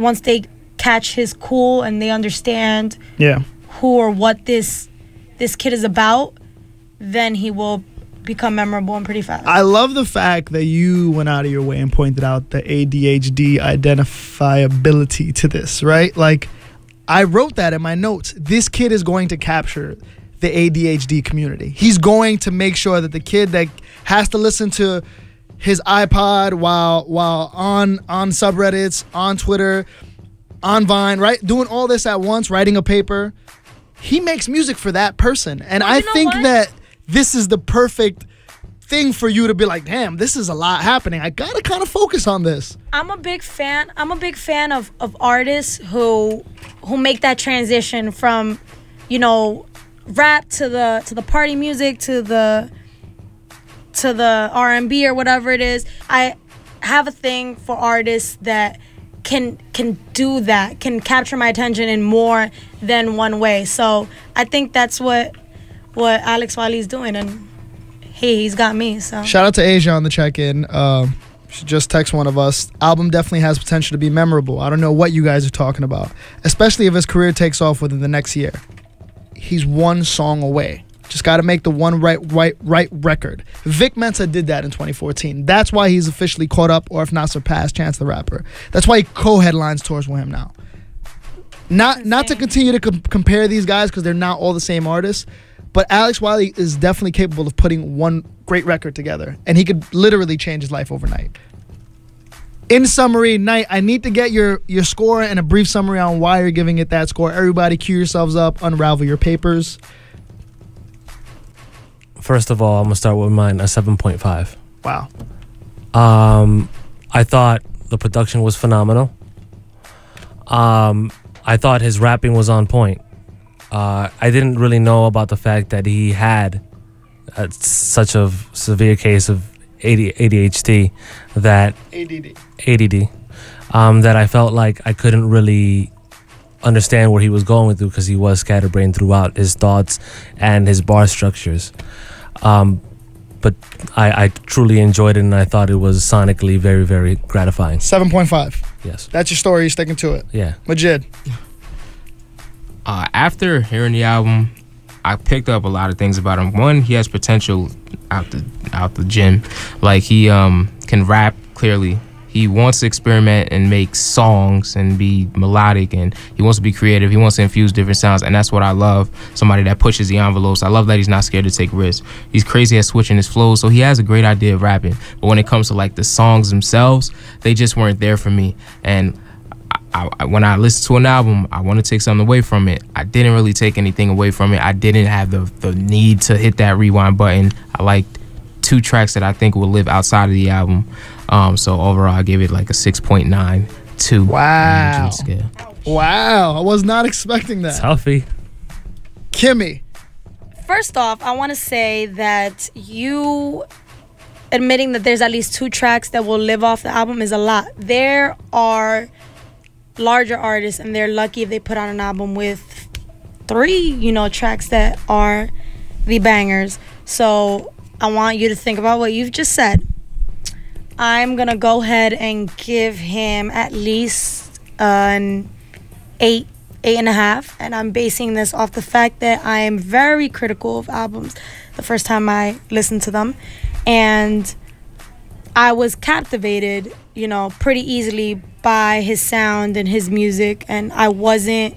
once they catch his cool and they understand who or what this kid is about, then he will become memorable and pretty fast. I love the fact that you went out of your way and pointed out the ADHD identifiability to this, right? Like, I wrote that in my notes. This kid is going to capture the ADHD community. He's going to make sure that the kid that has to listen to his iPod while on subreddits, on Twitter, on Vine, right? Doing all this at once, writing a paper. He makes music for that person. And I think that this is the perfect thing for you to be like, damn, this is a lot happening. I gotta kind of focus on this. I'm a big fan of artists who make that transition from, you know, rap to the party music to the R&B or whatever it is. I have a thing for artists that can do that, can capture my attention in more than one way. So I think that's what Alex Wiley is doing, and he's got me. So shout out to Asia on the check-in. She just text one of us. Album definitely has potential to be memorable. I don't know what you guys are talking about, especially if his career takes off within the next year. He's one song away. Just got to make the one right record. Vic Mensa did that in 2014. That's why he's officially caught up, or if not surpassed, Chance the Rapper. That's why he co-headlines tours with him now. Not to continue to compare these guys because they're not all the same artists, but Alex Wiley is definitely capable of putting one great record together, and he could literally change his life overnight. In summary, Knight, I need to get your score and a brief summary on why you're giving it that score. Everybody cue yourselves up, unravel your papers. First of all, I'm going to start with mine, a 7.5. Wow. I thought the production was phenomenal. I thought his rapping was on point. I didn't really know about the fact that he had such a severe case of ADHD that ADD that I felt like I couldn't really understand where he was going through because he was scatterbrained throughout his thoughts and his bar structures. But I truly enjoyed it, and I thought it was sonically very, very gratifying. 7.5. Yes. That's your story. You're sticking to it. Yeah. Majid. After hearing the album, I picked up a lot of things about him. One, he has potential out the gym. Like, he can rap clearly. He wants to experiment and make songs and be melodic, and he wants to be creative. He wants to infuse different sounds, and that's what I love. Somebody that pushes the envelopes. I love that he's not scared to take risks. He's crazy at switching his flows, so he has a great idea of rapping. But when it comes to like the songs themselves, they just weren't there for me. And when I listen to an album, I want to take something away from it. I didn't really take anything away from it. I didn't have the need to hit that rewind button. I liked 2 tracks that I think will live outside of the album. So overall, I gave it like a 6.92. Wow. Scale. Wow. I was not expecting that. Selfie. Kimmy. First off, I want to say that you admitting that there's at least 2 tracks that will live off the album is a lot. There are larger artists, and they're lucky if they put out an album with 3, tracks that are the bangers. So I want you to think about what you've just said. I'm going to go ahead and give him at least an 8.5. And I'm basing this off the fact that I am very critical of albums the first time I listened to them. And I was captivated, pretty easily by his sound and his music. And I wasn't,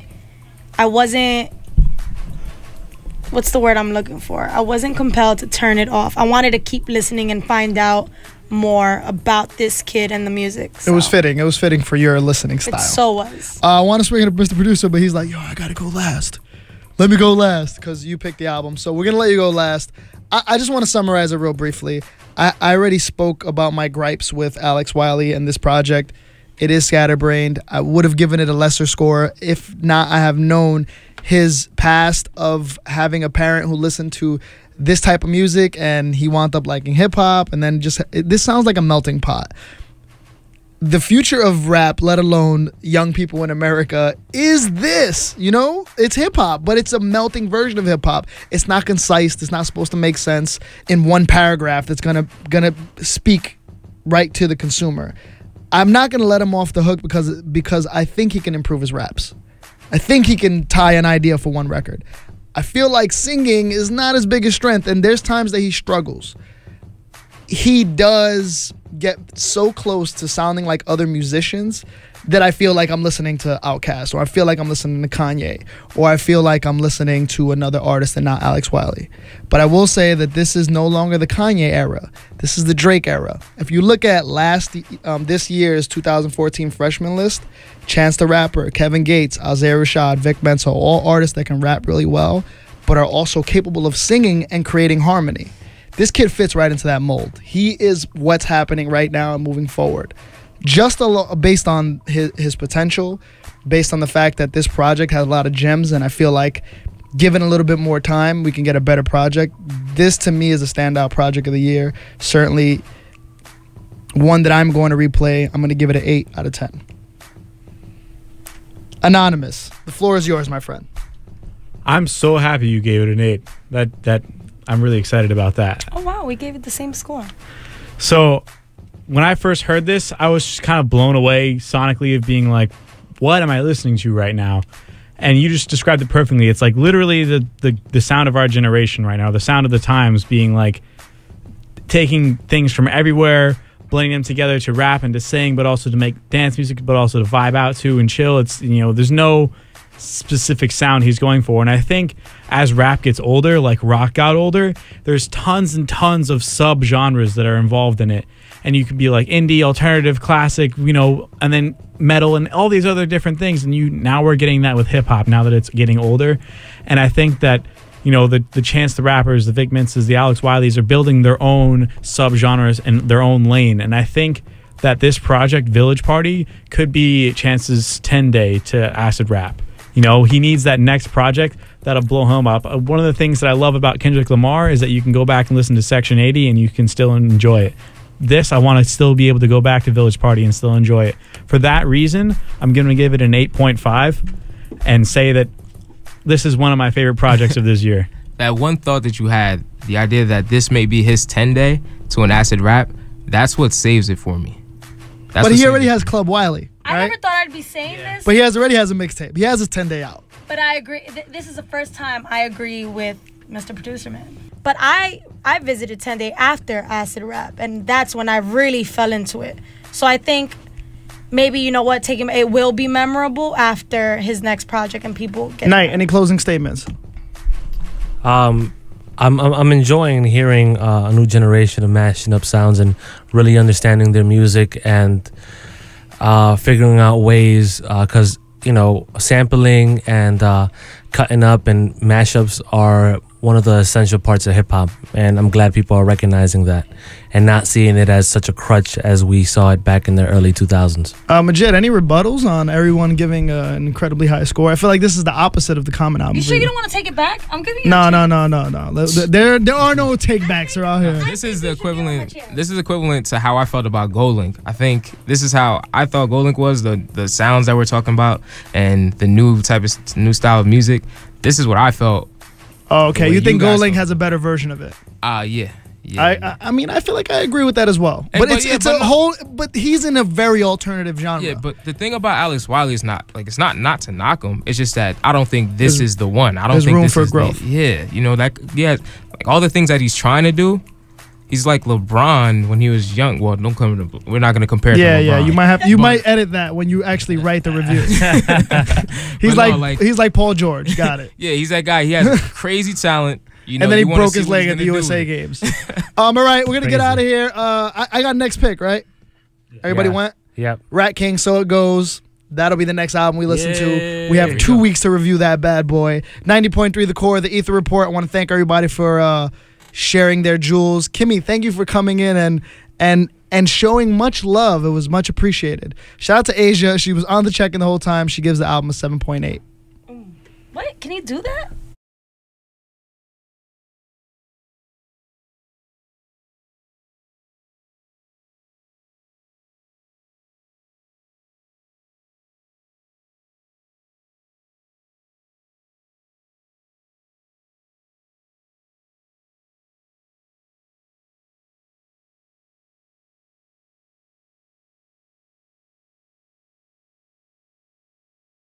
what's the word I'm looking for? I wasn't compelled to turn it off. I wanted to keep listening and find out more about this kid and the music. So. It was fitting. It was fitting for your listening style. It so was. I want to swing it to Mr. Producer, but he's like, yo, I got to go last. Let me go last because you picked the album. So we're going to let you go last. I just want to summarize it real briefly. I already spoke about my gripes with Alex Wiley and this project. It is scatterbrained. I would have given it a lesser score. If not, I have known his past of having a parent who listened to this type of music and he wound up liking hip-hop, and then this sounds like a melting pot. The future of rap, let alone young people in America, is this. It's hip-hop, but it's a melting version of hip-hop. It's not concise. It's not supposed to make sense in one paragraph that's gonna speak right to the consumer. I'm not gonna let him off the hook because I think he can improve his raps. I think he can tie an idea for one record. I feel like singing is not his biggest strength, and there's times that he struggles. He does get so close to sounding like other musicians that I feel like I'm listening to Outkast, or I feel like I'm listening to Kanye, or I feel like I'm listening to another artist and not Alex Wiley. But I will say that this is no longer the Kanye era. This is the Drake era. If you look at this year's 2014 freshman list, Chance the Rapper, Kevin Gates, Isaiah Rashad, Vic Mensa, all artists that can rap really well, but are also capable of singing and creating harmony. This kid fits right into that mold. He is what's happening right now and moving forward. Just based on his potential, based on the fact that this project has a lot of gems, and I feel like given a little bit more time, we can get a better project. This, to me, is a standout project of the year. Certainly one that I'm going to replay. I'm going to give it an 8 out of 10. Anonymous, the floor is yours, my friend. I'm so happy you gave it an 8. That I'm really excited about that. Oh, wow. We gave it the same score. So when I first heard this, I was just kind of blown away sonically of being like, what am I listening to right now? And you just described it perfectly. It's like literally the sound of our generation right now, the sound of the times, being like taking things from everywhere, blending them together to rap and to sing, but also to make dance music, but also to vibe out to and chill. It's, there's no specific sound he's going for. And I think as rap gets older, like rock got older, there's tons and tons of sub-genres that are involved in it. And you could be like indie, alternative, classic, and then metal and all these other different things. And now we're getting that with hip hop now that it's getting older. And I think that, the Chance the Rappers, the Vic Mensas, the Alex Wileys are building their own sub-genres and their own lane. And I think that this project, Village Party, could be Chance's 10-day to acid rap. He needs that next project that'll blow him up. One of the things that I love about Kendrick Lamar is that you can go back and listen to Section 80 and you can still enjoy it. This, I want to still be able to go back to Village Party and still enjoy it. For that reason, I'm going to give it an 8.5 and say that this is one of my favorite projects of this year. That one thought that you had, the idea that this may be his 10-day to an acid rap, that's what saves it for me. But he already has Club Wiley. I right? never thought I'd be saying this. But he already has a mixtape. He has his 10-day out. But I agree. This is the first time I agree with Mr. Producer Man. But I visited 10-day after acid rap, and that's when I really fell into it. So I think maybe, it will be memorable after his next project and people get Knight, any closing statements? I'm enjoying hearing a new generation of mashing up sounds and really understanding their music and figuring out ways, because sampling and cutting up and mashups are one of the essential parts of hip-hop, and I'm glad people are recognizing that and not seeing it as such a crutch as we saw it back in the early 2000s. Majid, any rebuttals on everyone giving an incredibly high score? I feel like this is the opposite of the Common album. You sure you don't want to take it back? I'm giving you No. There are no take-backs around here. This is the equivalent. This is equivalent to how I felt about GoldLink. I think this is how I thought GoldLink was, the sounds that we're talking about and the new style of music. This is what I felt. Oh, okay. You think GoldLink has a better version of it? Yeah. I mean, I feel like I agree with that as well. But but he's in a very alternative genre. Yeah, but the thing about Alex Wiley is not to knock him. It's just that I don't think this is the one. I don't think room this for is growth. Like all the things that he's trying to do. He's like LeBron when he was young. Well, we're not going to compare. Yeah, to LeBron. You might edit that when you actually write the review. He's like Paul George. Got it. Yeah, he's that guy. He has crazy talent. And then he broke his leg at the USA Games. All right, we're gonna get out of here. I got next pick, right? Everybody went. Yep. Rat King. So It Goes. That'll be the next album we listen to. We have 2 weeks to review that bad boy. 90.3 The Core, The Ether Report. I want to thank everybody for sharing their jewels. Kimmy, thank you for coming in and showing much love. It was much appreciated. Shout out to Asia. She was on the check-in the whole time. She gives the album a 7.8. What? Can you do that?